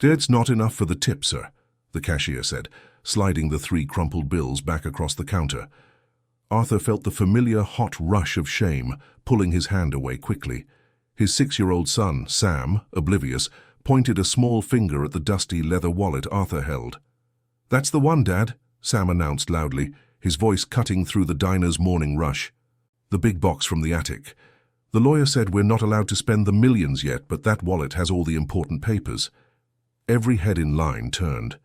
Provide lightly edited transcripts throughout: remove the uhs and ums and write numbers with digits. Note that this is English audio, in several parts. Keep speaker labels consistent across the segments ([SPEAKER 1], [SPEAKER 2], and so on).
[SPEAKER 1] It's not enough for the tip, sir, the cashier said, sliding the 3 crumpled bills back across the counter. Arthur felt the familiar hot rush of shame, pulling his hand away quickly. His 6-year-old son, Sam, oblivious, pointed a small finger at the dusty leather wallet Arthur held. "That's the one, Dad," Sam announced loudly, his voice cutting through the diner's morning rush. "The big box from the attic. The lawyer said we're not allowed to spend the millions yet, but that wallet has all the important papers." Every head in line turned.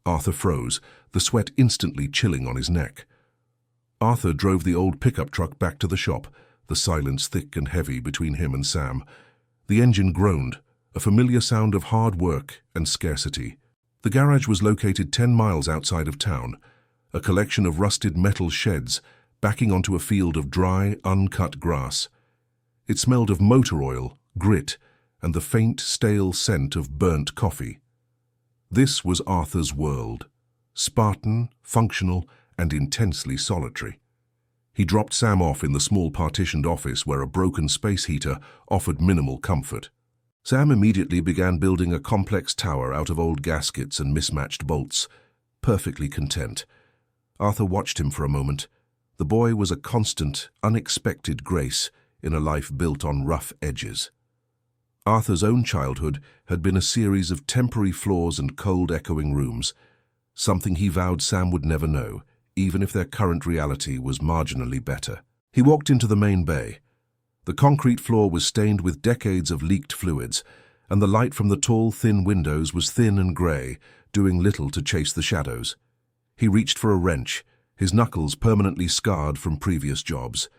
[SPEAKER 1] Arthur froze, the sweat instantly chilling on his neck. Arthur drove the old pickup truck back to the shop, the silence thick and heavy between him and Sam. The engine groaned, a familiar sound of hard work and scarcity. The garage was located 10 miles outside of town, a collection of rusted metal sheds backing onto a field of dry, uncut grass. It smelled of motor oil, grit, and the faint, stale scent of burnt coffee. This was Arthur's world, Spartan, functional, and intensely solitary. He dropped Sam off in the small partitioned office where a broken space heater offered minimal comfort. Sam immediately began building a complex tower out of old gaskets and mismatched bolts, perfectly content. Arthur watched him for a moment. The boy was a constant, unexpected grace in a life built on rough edges. Arthur's own childhood had been a series of temporary floors and cold echoing rooms, something he vowed Sam would never know, even if their current reality was marginally better. He walked into the main bay. The concrete floor was stained with decades of leaked fluids, and the light from the tall, thin windows was thin and grey, doing little to chase the shadows. He reached for a wrench, his knuckles permanently scarred from previous jobs.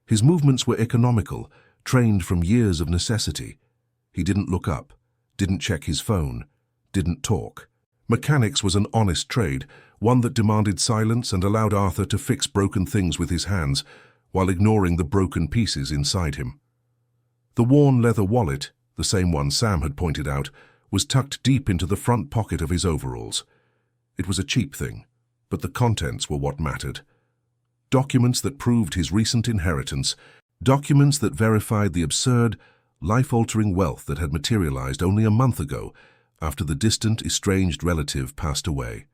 [SPEAKER 1] His movements were economical, trained from years of necessity. He didn't look up, didn't check his phone, didn't talk. Mechanics was an honest trade, one that demanded silence and allowed Arthur to fix broken things with his hands, while ignoring the broken pieces inside him. The worn leather wallet, the same one Sam had pointed out, was tucked deep into the front pocket of his overalls. It was a cheap thing, but the contents were what mattered. Documents that proved his recent inheritance, documents that verified the absurd, life-altering wealth that had materialized only a month ago after the distant, estranged relative passed away.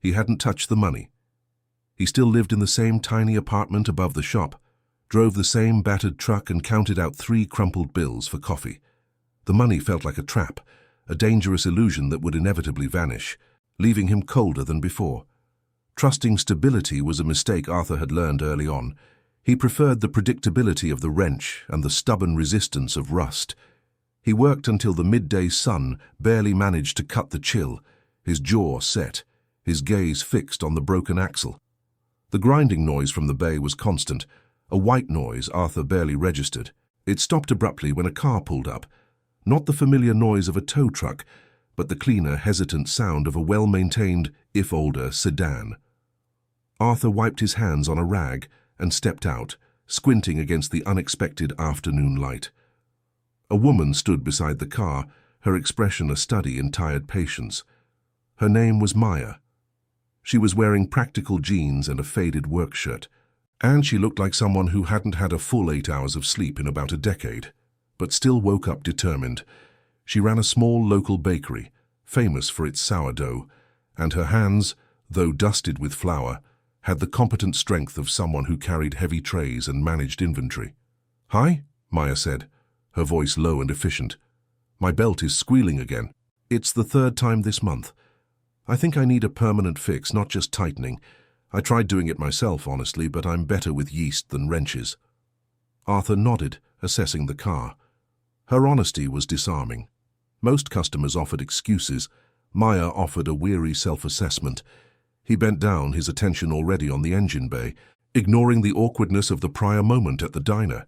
[SPEAKER 1] He hadn't touched the money. He still lived in the same tiny apartment above the shop, drove the same battered truck and counted out 3 crumpled bills for coffee. The money felt like a trap, a dangerous illusion that would inevitably vanish, leaving him colder than before. Trusting stability was a mistake Arthur had learned early on. He preferred the predictability of the wrench and the stubborn resistance of rust. He worked until the midday sun barely managed to cut the chill, his jaw set, his gaze fixed on the broken axle. The grinding noise from the bay was constant, a white noise Arthur barely registered. It stopped abruptly when a car pulled up, not the familiar noise of a tow truck, but the cleaner, hesitant sound of a well-maintained, if older, sedan. Arthur wiped his hands on a rag and stepped out, squinting against the unexpected afternoon light. A woman stood beside the car, her expression a study in tired patience. Her name was Maya. She was wearing practical jeans and a faded work shirt, and she looked like someone who hadn't had a full 8 hours of sleep in about a decade, but still woke up determined. She ran a small local bakery, famous for its sourdough, and her hands, though dusted with flour, had the competent strength of someone who carried heavy trays and managed inventory. "Hi," Maya said, her voice low and efficient. "My belt is squealing again. It's the 3rd time this month. I think I need a permanent fix, not just tightening. I tried doing it myself, honestly, but I'm better with yeast than wrenches." Arthur nodded, assessing the car. Her honesty was disarming. Most customers offered excuses. Maya offered a weary self-assessment. He bent down, his attention already on the engine bay, ignoring the awkwardness of the prior moment at the diner.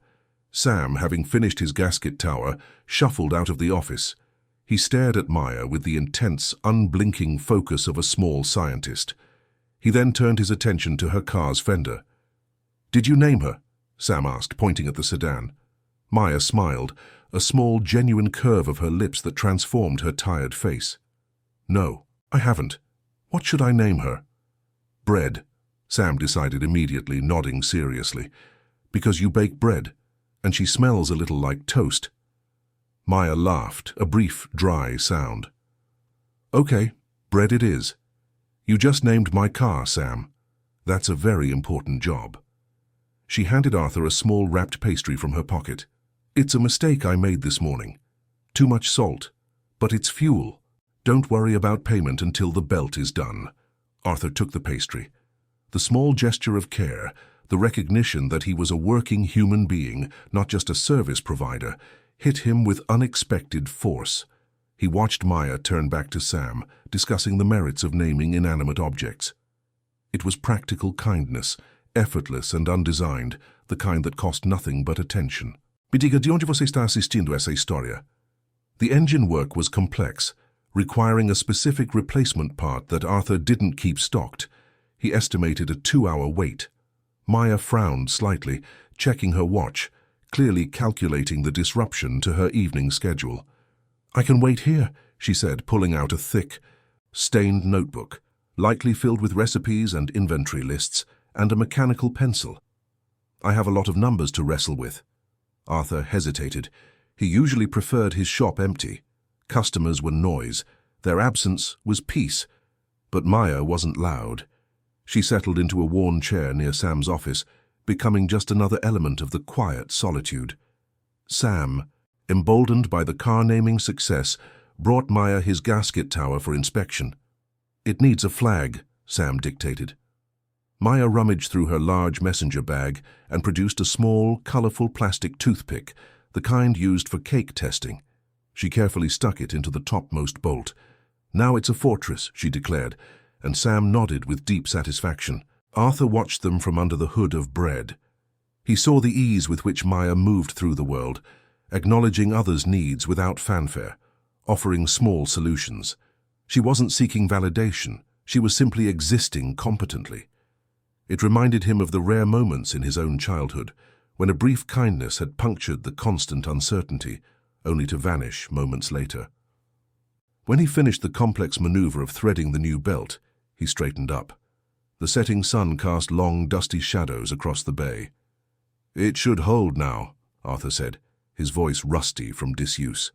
[SPEAKER 1] Sam, having finished his gasket tower, shuffled out of the office. He stared at Maya with the intense, unblinking focus of a small scientist. He then turned his attention to her car's fender. "Did you name her?" Sam asked, pointing at the sedan. Maya smiled, a small, genuine curve of her lips that transformed her tired face. "No, I haven't. What should I name her?" "Bread," Sam decided immediately, nodding seriously. "Because you bake bread, and she smells a little like toast." Maya laughed, a brief, dry sound. Okay, bread it is. You just named my car, Sam. That's a very important job. She handed Arthur a small wrapped pastry from her pocket. It's a mistake I made this morning. Too much salt. But it's fuel. Don't worry about payment until the belt is done. Arthur took the pastry. The small gesture of care, the recognition that he was a working human being, not just a service provider, hit him with unexpected force. He watched Maya turn back to Sam, discussing the merits of naming inanimate objects. It was practical kindness, effortless and undesigned, the kind that cost nothing but attention. Me diga de onde você está assistindo essa história? The engine work was complex, requiring a specific replacement part that Arthur didn't keep stocked. He estimated a 2-hour wait. Maya frowned slightly, checking her watch, clearly calculating the disruption to her evening schedule. I can wait here, she said, pulling out a thick, stained notebook, lightly filled with recipes and inventory lists, and a mechanical pencil. I have a lot of numbers to wrestle with. Arthur hesitated. He usually preferred his shop empty. Customers were noise. Their absence was peace. But Maya wasn't loud. She settled into a worn chair near Sam's office, becoming just another element of the quiet solitude. Sam, emboldened by the car-naming success, brought Maya his gasket tower for inspection. It needs a flag, Sam dictated. Maya rummaged through her large messenger bag and produced a small, colorful plastic toothpick, the kind used for cake testing. She carefully stuck it into the topmost bolt. Now it's a fortress, she declared, and Sam nodded with deep satisfaction. Arthur watched them from under the hood of bread. He saw the ease with which Maya moved through the world, acknowledging others' needs without fanfare, offering small solutions. She wasn't seeking validation, she was simply existing competently. It reminded him of the rare moments in his own childhood, when a brief kindness had punctured the constant uncertainty, only to vanish moments later. When he finished the complex maneuver of threading the new belt, he straightened up. The setting sun cast long, dusty shadows across the bay. It should hold now, Arthur said, his voice rusty from disuse.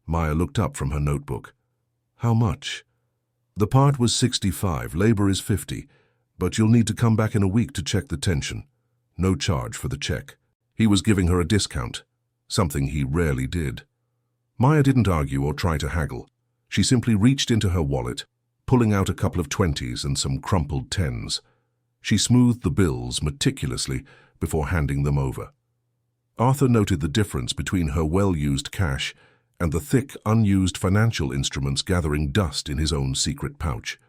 [SPEAKER 1] Maya looked up from her notebook. How much? The part was 65, labor is 50, but you'll need to come back in a week to check the tension. No charge for the check. He was giving her a discount, something he rarely did. Maya didn't argue or try to haggle. She simply reached into her wallet, pulling out a couple of 20s and some crumpled 10s. She smoothed the bills meticulously before handing them over. Arthur noted the difference between her well-used cash and the thick, unused financial instruments gathering dust in his own secret pouch.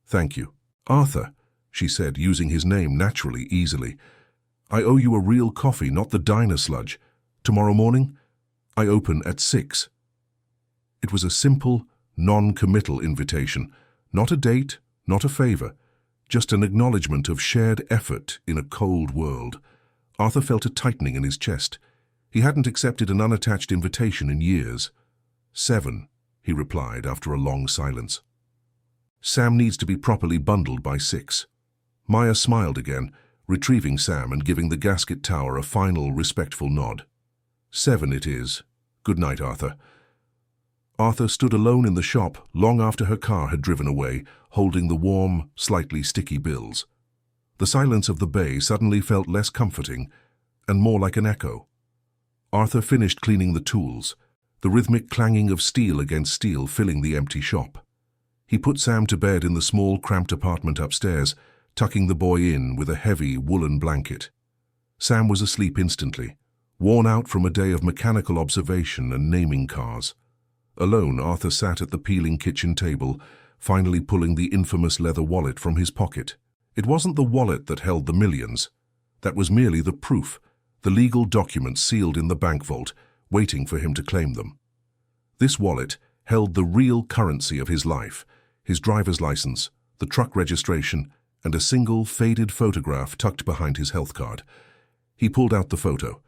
[SPEAKER 1] Thank you. Arthur, she said, using his name naturally, easily. I owe you a real coffee, not the diner sludge. Tomorrow morning? I open at 6. It was a simple, non-committal invitation, not a date, not a favor, just an acknowledgement of shared effort in a cold world. Arthur felt a tightening in his chest. He hadn't accepted an unattached invitation in years. 7, he replied after a long silence. Sam needs to be properly bundled by 6. Maya smiled again, retrieving Sam and giving the gasket tower a final, respectful nod. 7 it is. Good night, Arthur. Arthur stood alone in the shop long after her car had driven away, holding the warm, slightly sticky bills. The silence of the bay suddenly felt less comforting and more like an echo. Arthur finished cleaning the tools, the rhythmic clanging of steel against steel filling the empty shop. He put Sam to bed in the small, cramped apartment upstairs, tucking the boy in with a heavy woolen blanket. Sam was asleep instantly, worn out from a day of mechanical observation and naming cars. Alone, Arthur sat at the peeling kitchen table, finally pulling the infamous leather wallet from his pocket. It wasn't the wallet that held the millions. That was merely the proof, the legal documents sealed in the bank vault, waiting for him to claim them. This wallet held the real currency of his life, his driver's license, the truck registration, and a single faded photograph tucked behind his health card. He pulled out the photo.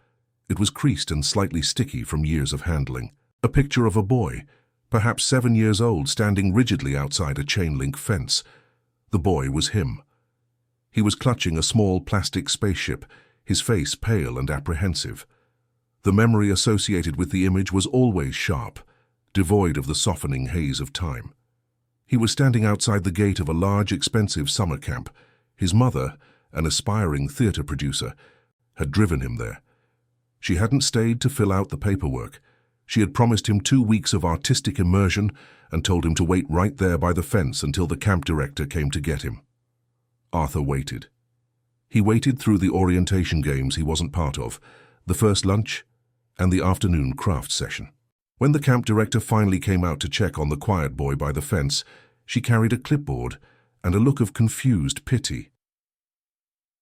[SPEAKER 1] It was creased and slightly sticky from years of handling. A picture of a boy, perhaps 7 years old, standing rigidly outside a chain-link fence. The boy was him. He was clutching a small plastic spaceship, his face pale and apprehensive. The memory associated with the image was always sharp, devoid of the softening haze of time. He was standing outside the gate of a large, expensive summer camp. His mother, an aspiring theatre producer, had driven him there. She hadn't stayed to fill out the paperwork. She had promised him 2 weeks of artistic immersion and told him to wait right there by the fence until the camp director came to get him. Arthur waited. He waited through the orientation games he wasn't part of, the first lunch, and the afternoon craft session. When the camp director finally came out to check on the quiet boy by the fence, she carried a clipboard and a look of confused pity.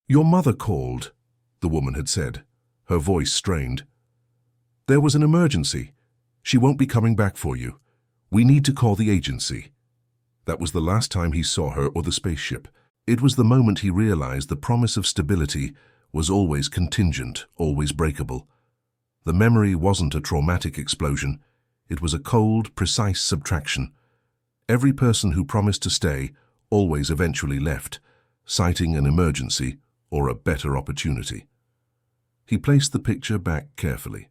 [SPEAKER 1] "Your mother called," the woman had said, her voice strained. "There was an emergency. She won't be coming back for you. We need to call the agency." That was the last time he saw her or the spaceship. It was the moment he realized the promise of stability was always contingent, always breakable. The memory wasn't a traumatic explosion. It was a cold, precise subtraction. Every person who promised to stay always eventually left, citing an emergency or a better opportunity. He placed the picture back carefully.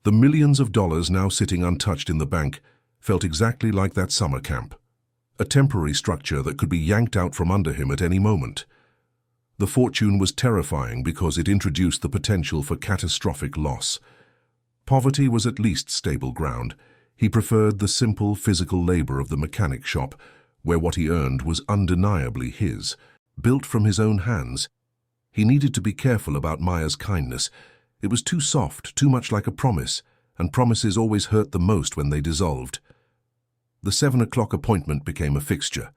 [SPEAKER 1] The millions of dollars now sitting untouched in the bank felt exactly like that summer camp, a temporary structure that could be yanked out from under him at any moment. The fortune was terrifying because it introduced the potential for catastrophic loss. Poverty was at least stable ground. He preferred the simple physical labor of the mechanic shop, where what he earned was undeniably his, built from his own hands. He needed to be careful about Maya's kindness. It was too soft, too much like a promise, and promises always hurt the most when they dissolved. The 7 o'clock appointment became a fixture.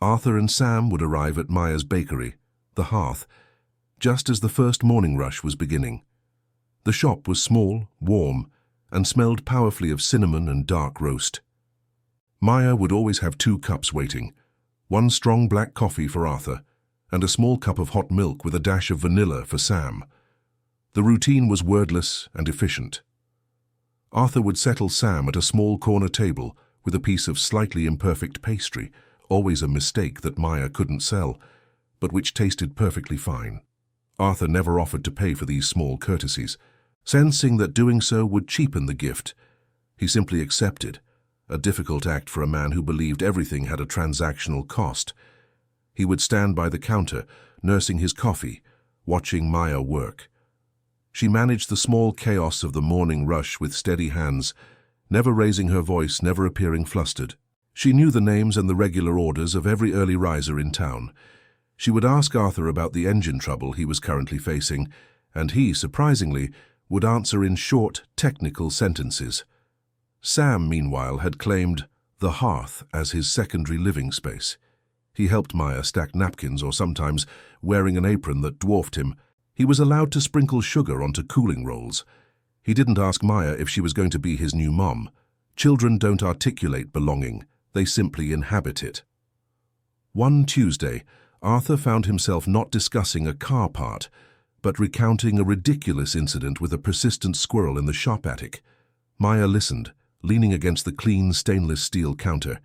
[SPEAKER 1] Arthur and Sam would arrive at Maya's bakery, the Hearth, just as the first morning rush was beginning. The shop was small, warm, and smelled powerfully of cinnamon and dark roast. Maya would always have 2 cups waiting, one strong black coffee for Arthur, and a small cup of hot milk with a dash of vanilla for Sam. The routine was wordless and efficient. Arthur would settle Sam at a small corner table with a piece of slightly imperfect pastry, always a mistake that Maya couldn't sell, but which tasted perfectly fine. Arthur never offered to pay for these small courtesies, sensing that doing so would cheapen the gift. He simply accepted, a difficult act for a man who believed everything had a transactional cost. He would stand by the counter, nursing his coffee, watching Maya work. She managed the small chaos of the morning rush with steady hands, never raising her voice, never appearing flustered. She knew the names and the regular orders of every early riser in town. She would ask Arthur about the engine trouble he was currently facing, and he, surprisingly, would answer in short, technical sentences. Sam, meanwhile, had claimed the Hearth as his secondary living space. He helped Maya stack napkins or sometimes, wearing an apron that dwarfed him, he was allowed to sprinkle sugar onto cooling rolls. He didn't ask Maya if she was going to be his new mom. Children don't articulate belonging, they simply inhabit it. One Tuesday, Arthur found himself not discussing a car part, but recounting a ridiculous incident with a persistent squirrel in the shop attic. Maya listened, leaning against the clean stainless steel counter,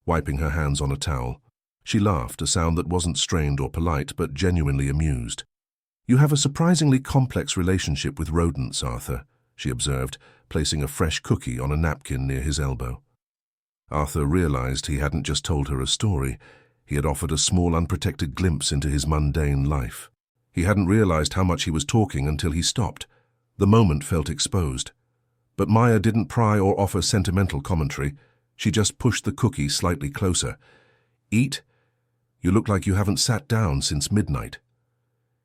[SPEAKER 1] wiping her hands on a towel. She laughed, a sound that wasn't strained or polite, but genuinely amused. "You have a surprisingly complex relationship with rodents, Arthur," she observed, placing a fresh cookie on a napkin near his elbow. Arthur realized he hadn't just told her a story. He had offered a small, unprotected glimpse into his mundane life. He hadn't realized how much he was talking until he stopped. The moment felt exposed. But Maya didn't pry or offer sentimental commentary. She just pushed the cookie slightly closer. "Eat? You look like you haven't sat down since midnight."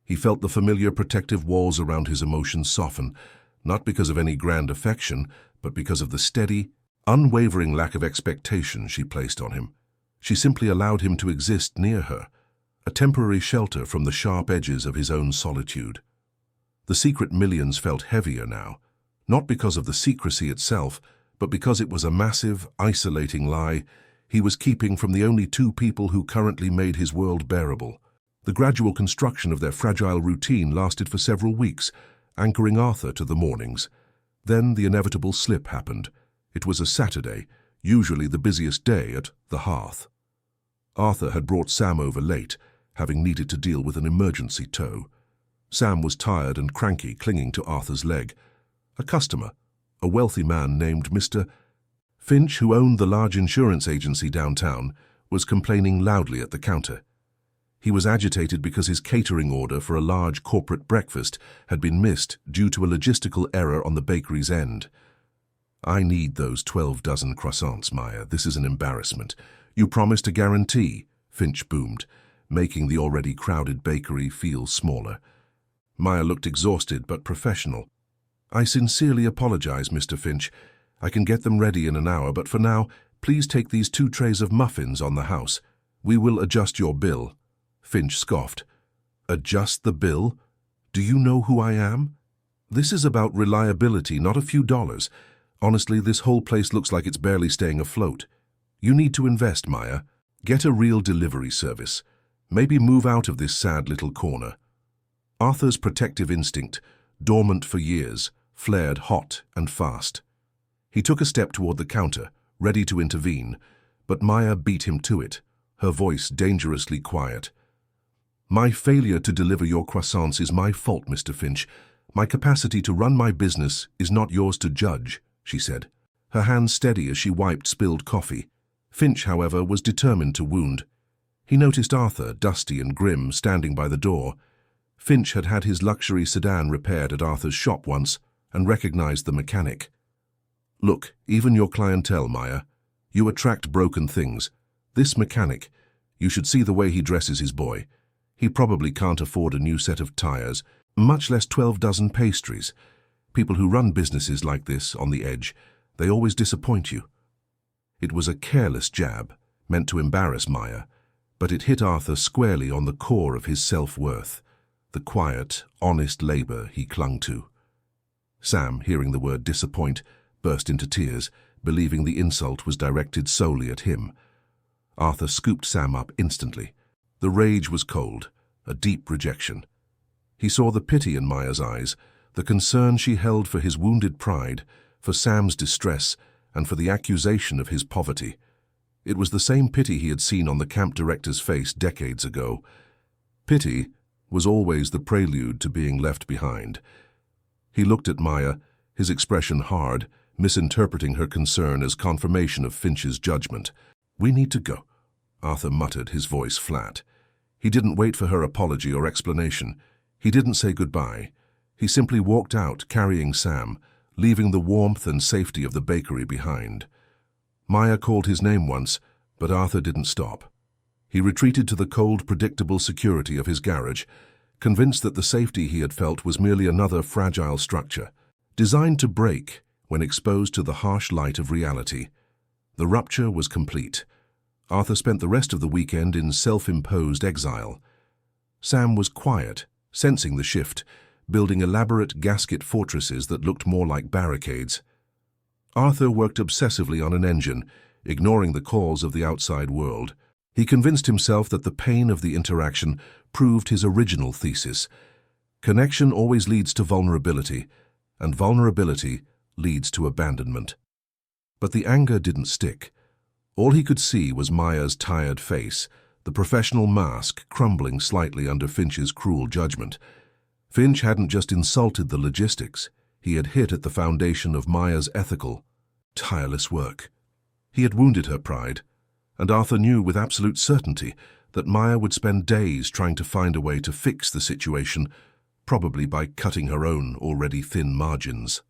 [SPEAKER 1] He felt the familiar protective walls around his emotions soften, not because of any grand affection, but because of the steady, unwavering lack of expectation she placed on him. She simply allowed him to exist near her, a temporary shelter from the sharp edges of his own solitude. The secret millions felt heavier now, not because of the secrecy itself, but because it was a massive, isolating lie he was keeping from the only 2 people who currently made his world bearable. The gradual construction of their fragile routine lasted for several weeks, anchoring Arthur to the mornings. Then the inevitable slip happened. It was a Saturday, usually the busiest day at the Hearth. Arthur had brought Sam over late, having needed to deal with an emergency tow. Sam was tired and cranky, clinging to Arthur's leg. A customer, a wealthy man named Mr. Finch, who owned the large insurance agency downtown, was complaining loudly at the counter. He was agitated because his catering order for a large corporate breakfast had been missed due to a logistical error on the bakery's end. "I need those 12 dozen croissants, Maya. This is an embarrassment. You promised a guarantee," Finch boomed, making the already crowded bakery feel smaller. Maya looked exhausted but professional. "I sincerely apologize, Mr. Finch. I can get them ready in an hour, but for now, please take these 2 trays of muffins on the house. We will adjust your bill." Finch scoffed. "Adjust the bill? Do you know who I am? This is about reliability, not a few dollars. Honestly, this whole place looks like it's barely staying afloat. You need to invest, Maya. Get a real delivery service. Maybe move out of this sad little corner." Arthur's protective instinct, dormant for years, flared hot and fast. He took a step toward the counter, ready to intervene, but Maya beat him to it, her voice dangerously quiet. "My failure to deliver your croissants is my fault, Mr. Finch. My capacity to run my business is not yours to judge," she said, her hands steady as she wiped spilled coffee. Finch, however, was determined to wound. He noticed Arthur, dusty and grim, standing by the door. Finch had had his luxury sedan repaired at Arthur's shop once and recognized the mechanic. "Look, even your clientele, Maya. You attract broken things. This mechanic, you should see the way he dresses his boy. He probably can't afford a new set of tires, much less 12 dozen pastries. People who run businesses like this, on the edge, they always disappoint you." It was a careless jab, meant to embarrass Maya, but it hit Arthur squarely on the core of his self-worth, the quiet, honest labor he clung to. Sam, hearing the word disappoint, burst into tears, believing the insult was directed solely at him. Arthur scooped Sam up instantly. The rage was cold, a deep rejection. He saw the pity in Maya's eyes, the concern she held for his wounded pride, for Sam's distress, and for the accusation of his poverty. It was the same pity he had seen on the camp director's face decades ago. Pity was always the prelude to being left behind. He looked at Maya, his expression hard, misinterpreting her concern as confirmation of Finch's judgment. "We need to go," Arthur muttered, his voice flat. He didn't wait for her apology or explanation. He didn't say goodbye. He simply walked out, carrying Sam, leaving the warmth and safety of the bakery behind. Maya called his name once, but Arthur didn't stop. He retreated to the cold, predictable security of his garage, convinced that the safety he had felt was merely another fragile structure, designed to break when exposed to the harsh light of reality. The rupture was complete. Arthur spent the rest of the weekend in self-imposed exile. Sam was quiet, sensing the shift, building elaborate gasket fortresses that looked more like barricades. Arthur worked obsessively on an engine, ignoring the calls of the outside world. He convinced himself that the pain of the interaction proved his original thesis. Connection always leads to vulnerability, and vulnerability leads to abandonment. But the anger didn't stick. All he could see was Maya's tired face, the professional mask crumbling slightly under Finch's cruel judgment. Finch hadn't just insulted the logistics, he had hit at the foundation of Maya's ethical, tireless work. He had wounded her pride, and Arthur knew with absolute certainty that Maya would spend days trying to find a way to fix the situation, probably by cutting her own already thin margins.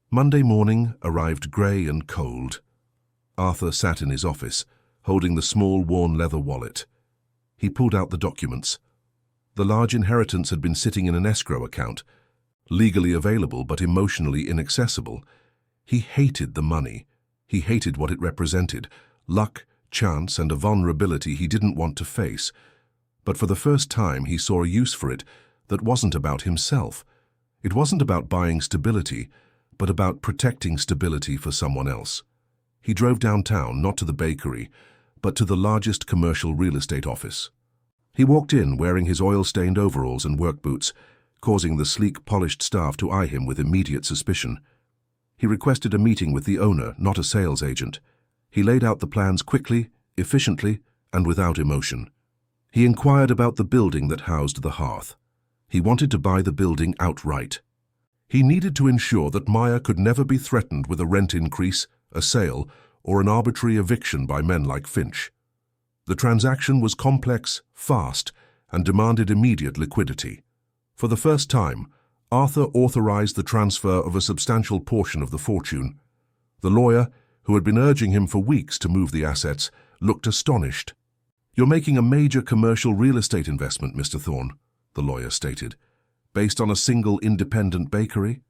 [SPEAKER 1] Monday morning arrived grey and cold. Arthur sat in his office, holding the small worn leather wallet. He pulled out the documents. The large inheritance had been sitting in an escrow account, legally available but emotionally inaccessible. He hated the money. He hated what it represented, luck, chance, and a vulnerability he didn't want to face. But for the first time he saw a use for it that wasn't about himself. It wasn't about buying stability, but about protecting stability for someone else. He drove downtown, not to the bakery, but to the largest commercial real estate office. He walked in wearing his oil-stained overalls and work boots, causing the sleek, polished staff to eye him with immediate suspicion. He requested a meeting with the owner, not a sales agent. He laid out the plans quickly, efficiently, and without emotion. He inquired about the building that housed the hearth. He wanted to buy the building outright. He needed to ensure that Maya could never be threatened with a rent increase, a sale, or an arbitrary eviction by men like Finch. The transaction was complex, fast, and demanded immediate liquidity. For the first time, Arthur authorized the transfer of a substantial portion of the fortune. The lawyer, who had been urging him for weeks to move the assets, looked astonished. "You're making a major commercial real estate investment, Mr. Thorne," the lawyer stated, "based on a single independent bakery?"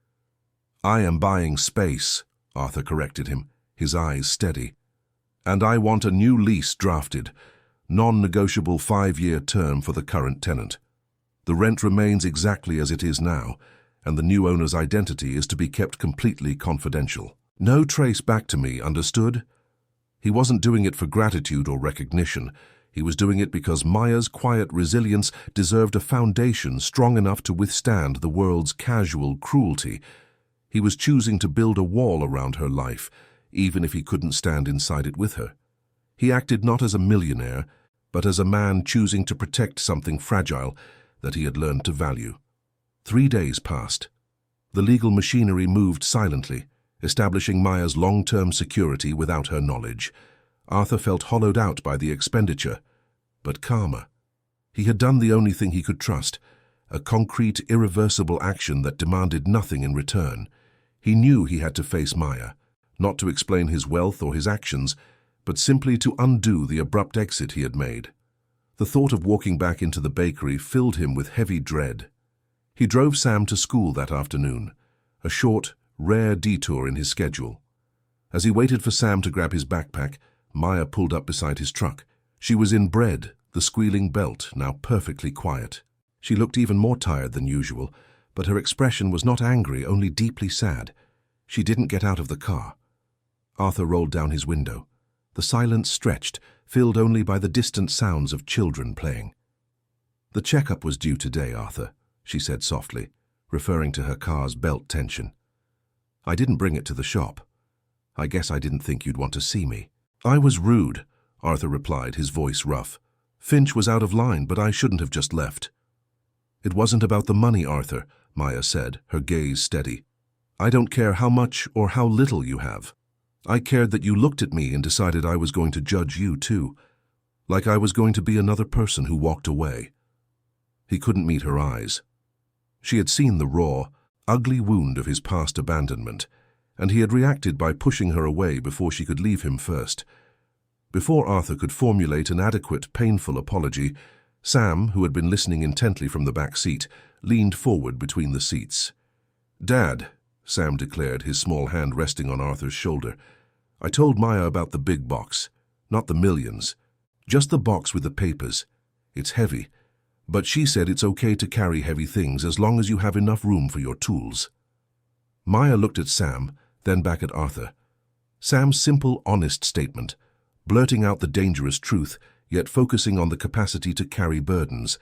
[SPEAKER 1] "I am buying space," Arthur corrected him, his eyes steady. "And I want a new lease drafted, non-negotiable 5-year term for the current tenant. The rent remains exactly as it is now, and the new owner's identity is to be kept completely confidential. No trace back to me, understood?" He wasn't doing it for gratitude or recognition. He was doing it because Maya's quiet resilience deserved a foundation strong enough to withstand the world's casual cruelty. He was choosing to build a wall around her life, even if he couldn't stand inside it with her. He acted not as a millionaire, but as a man choosing to protect something fragile that he had learned to value. 3 days passed. The legal machinery moved silently, establishing Maya's long-term security without her knowledge. Arthur felt hollowed out by the expenditure, but calmer. He had done the only thing he could trust, a concrete, irreversible action that demanded nothing in return. He knew he had to face Maya, not to explain his wealth or his actions, but simply to undo the abrupt exit he had made. The thought of walking back into the bakery filled him with heavy dread. He drove Sam to school that afternoon, a short, rare detour in his schedule. As he waited for Sam to grab his backpack, Maya pulled up beside his truck. She was in bread, the squealing belt now perfectly quiet. She looked even more tired than usual, but her expression was not angry, only deeply sad. She didn't get out of the car. Arthur rolled down his window. The silence stretched, filled only by the distant sounds of children playing. "The checkup was due today, Arthur," she said softly, referring to her car's belt tension. "I didn't bring it to the shop. I guess I didn't think you'd want to see me." "I was rude," Arthur replied, his voice rough. "Finch was out of line, but I shouldn't have just left." "It wasn't about the money, Arthur," Maya said, her gaze steady. "I don't care how much or how little you have. I cared that you looked at me and decided I was going to judge you too, like I was going to be another person who walked away." He couldn't meet her eyes. She had seen the raw, ugly wound of his past abandonment, and he had reacted by pushing her away before she could leave him first. Before Arthur could formulate an adequate, painful apology, Sam, who had been listening intently from the back seat, leaned forward between the seats. "Dad," Sam declared, his small hand resting on Arthur's shoulder, "I told Maya about the big box, not the millions. Just the box with the papers. It's heavy, but she said it's okay to carry heavy things as long as you have enough room for your tools." Maya looked at Sam, then back at Arthur. Sam's simple, honest statement, blurting out the dangerous truth, yet focusing on the capacity to carry burdens,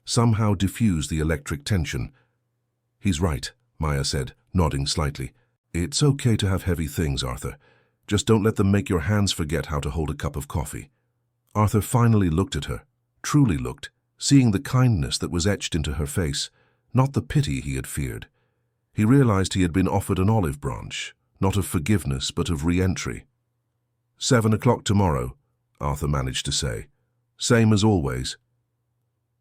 [SPEAKER 1] somehow diffused the electric tension. "He's right," Maya said, nodding slightly. "It's okay to have heavy things, Arthur. Just don't let them make your hands forget how to hold a cup of coffee." Arthur finally looked at her, truly looked, seeing the kindness that was etched into her face, not the pity he had feared. He realized he had been offered an olive branch, not of forgiveness but of re-entry. 7 o'clock tomorrow," Arthur managed to say. "Same as always."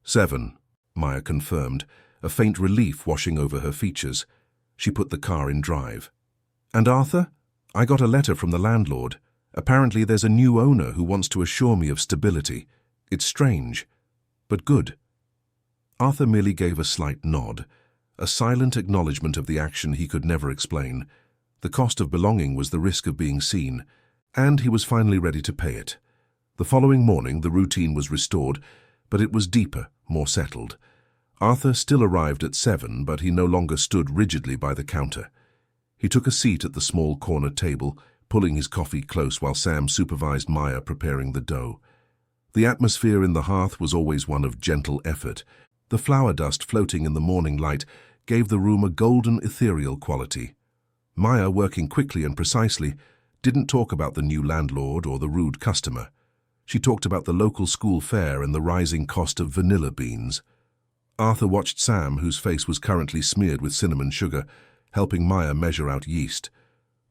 [SPEAKER 1] 7, Maya confirmed, a faint relief washing over her features. She put the car in drive. "And Arthur? I got a letter from the landlord. Apparently there's a new owner who wants to assure me of stability. It's strange, but good." Arthur merely gave a slight nod, a silent acknowledgement of the action he could never explain. The cost of belonging was the risk of being seen, and he was finally ready to pay it. The following morning the routine was restored, but it was deeper, more settled. Arthur still arrived at 7, but he no longer stood rigidly by the counter. He took a seat at the small corner table, pulling his coffee close while Sam supervised Maya preparing the dough. The atmosphere in the hearth was always one of gentle effort. The flour dust floating in the morning light gave the room a golden, ethereal quality. Maya, working quickly and precisely, didn't talk about the new landlord or the rude customer. She talked about the local school fair and the rising cost of vanilla beans. Arthur watched Sam, whose face was currently smeared with cinnamon sugar, helping Maya measure out yeast.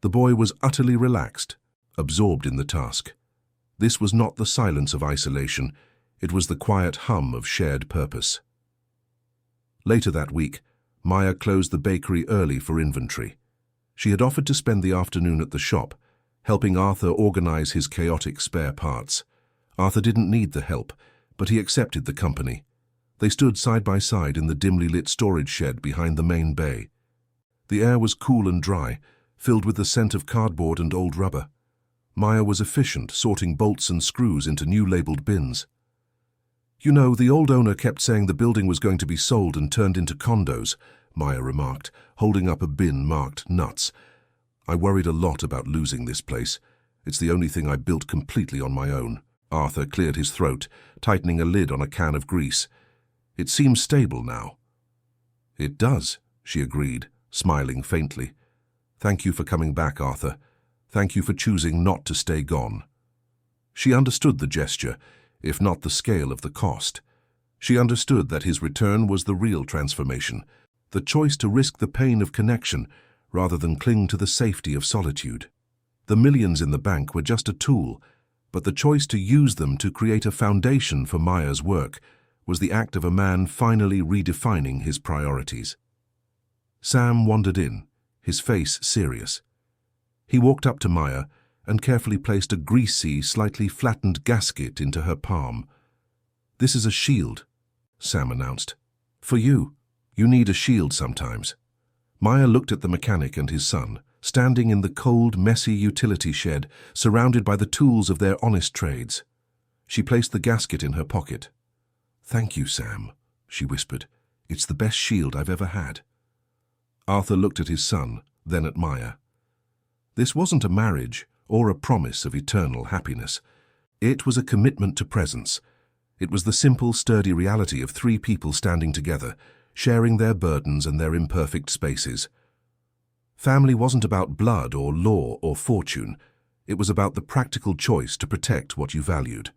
[SPEAKER 1] The boy was utterly relaxed, absorbed in the task. This was not the silence of isolation, it was the quiet hum of shared purpose. Later that week, Maya closed the bakery early for inventory. She had offered to spend the afternoon at the shop, helping Arthur organize his chaotic spare parts. Arthur didn't need the help, but he accepted the company. They stood side by side in the dimly lit storage shed behind the main bay. The air was cool and dry, filled with the scent of cardboard and old rubber. Maya was efficient, sorting bolts and screws into new labeled bins. "You know, the old owner kept saying the building was going to be sold and turned into condos," Maya remarked, holding up a bin marked nuts. "I worried a lot about losing this place. It's the only thing I built completely on my own." Arthur cleared his throat, tightening a lid on a can of grease. "It seems stable now." "It does," she agreed, smiling faintly. "Thank you for coming back, Arthur. Thank you for choosing not to stay gone." She understood the gesture, if not the scale of the cost. She understood that his return was the real transformation, the choice to risk the pain of connection rather than cling to the safety of solitude. The millions in the bank were just a tool, but the choice to use them to create a foundation for Maya's work was the act of a man finally redefining his priorities. Sam wandered in, his face serious. He walked up to Maya and carefully placed a greasy, slightly flattened gasket into her palm. "This is a shield," Sam announced. "For you. You need a shield sometimes." Maya looked at the mechanic and his son, standing in the cold, messy utility shed, surrounded by the tools of their honest trades. She placed the gasket in her pocket. "Thank you, Sam," she whispered. "It's the best shield I've ever had." Arthur looked at his son, then at Maya. This wasn't a marriage or a promise of eternal happiness. It was a commitment to presence. It was the simple, sturdy reality of three people standing together, sharing their burdens and their imperfect spaces. Family wasn't about blood or law or fortune. It was about the practical choice to protect what you valued.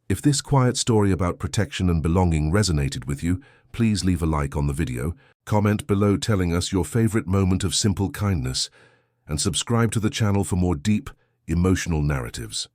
[SPEAKER 1] If this quiet story about protection and belonging resonated with you, please leave a like on the video, comment below telling us your favorite moment of simple kindness, and subscribe to the channel for more deep, emotional narratives.